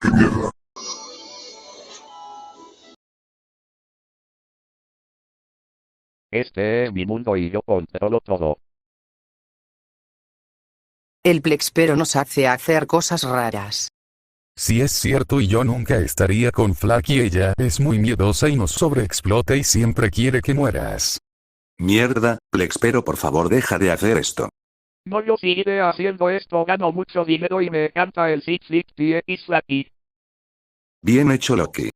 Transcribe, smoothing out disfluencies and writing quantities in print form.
¡Qué mierda! Este es mi mundo y yo controlo todo. El Plexpero nos hace hacer cosas raras. Si es cierto y yo nunca estaría con Flaky, ella es muy miedosa y nos sobreexplota y siempre quiere que mueras. Mierda, Plexpero, por favor deja de hacer esto. No, yo seguiré haciendo esto, gano mucho dinero y me encanta el 660X Flaky. Bien hecho, Loki.